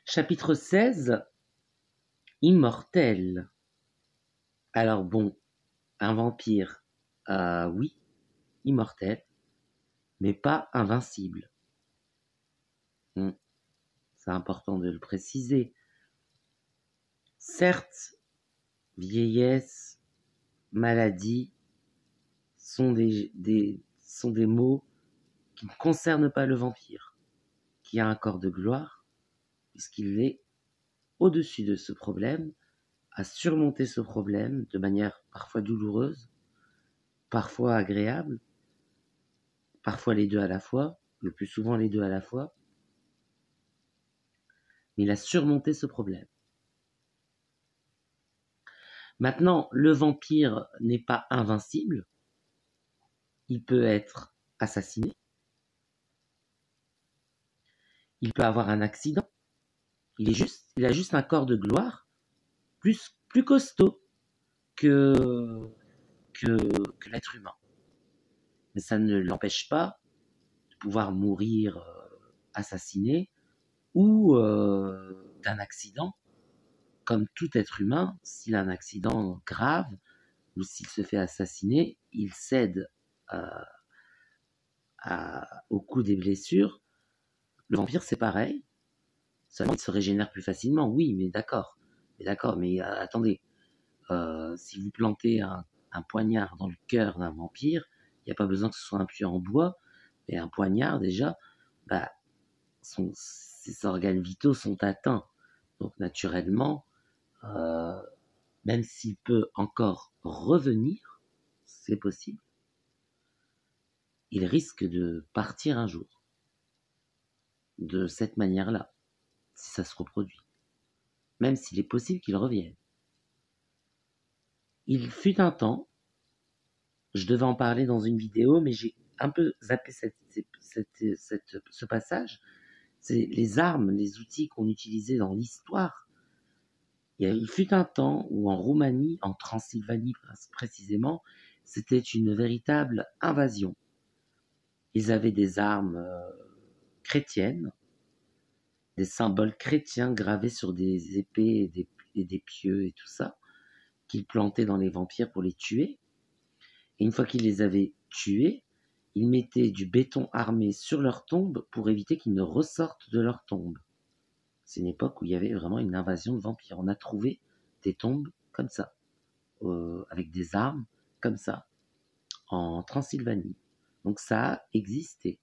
Chapitre 16, Immortel. Alors bon, un vampire, oui, immortel, mais pas invincible. C'est important de le préciser. Certes, vieillesse, maladie sont des mots qui ne concernent pas le vampire, qui a un corps de gloire, puisqu'il est au-dessus de ce problème, à surmonter ce problème de manière parfois douloureuse, parfois agréable, parfois les deux à la fois, le plus souvent les deux à la fois, mais il a surmonté ce problème. Maintenant, le vampire n'est pas invincible, il peut être assassiné, il peut avoir un accident, il a juste un corps de gloire plus costaud que l'être humain. Mais ça ne l'empêche pas de pouvoir mourir assassiné ou d'un accident, comme tout être humain. S'il a un accident grave ou s'il se fait assassiner, il cède au coup des blessures. Le vampire, c'est pareil, seulement il se régénère plus facilement. Oui, mais d'accord, mais attendez, si vous plantez un poignard dans le cœur d'un vampire, il n'y a pas besoin que ce soit un pieu en bois, mais un poignard déjà, ses organes vitaux sont atteints. Donc naturellement, même s'il peut encore revenir, c'est possible, il risque de partir un jour. De cette manière-là, si ça se reproduit. Même s'il est possible qu'il revienne. Il fut un temps, je devais en parler dans une vidéo, mais j'ai un peu zappé ce passage. C'est les armes, les outils qu'on utilisait dans l'histoire. Il fut un temps où en Roumanie, en Transylvanie précisément, c'était une véritable invasion. Ils avaient des armes chrétiennes, des symboles chrétiens gravés sur des épées et des pieux et tout ça, qu'ils plantaient dans les vampires pour les tuer. Et une fois qu'ils les avaient tués, ils mettaient du béton armé sur leur tombe pour éviter qu'ils ne ressortent de leur tombe. C'est une époque où il y avait vraiment une invasion de vampires. On a trouvé des tombes comme ça, avec des armes comme ça, en Transylvanie. Donc ça a existé.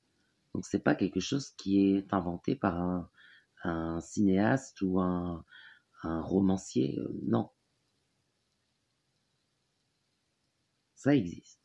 Donc c'est pas quelque chose qui est inventé par un cinéaste ou un romancier. Non. Ça existe.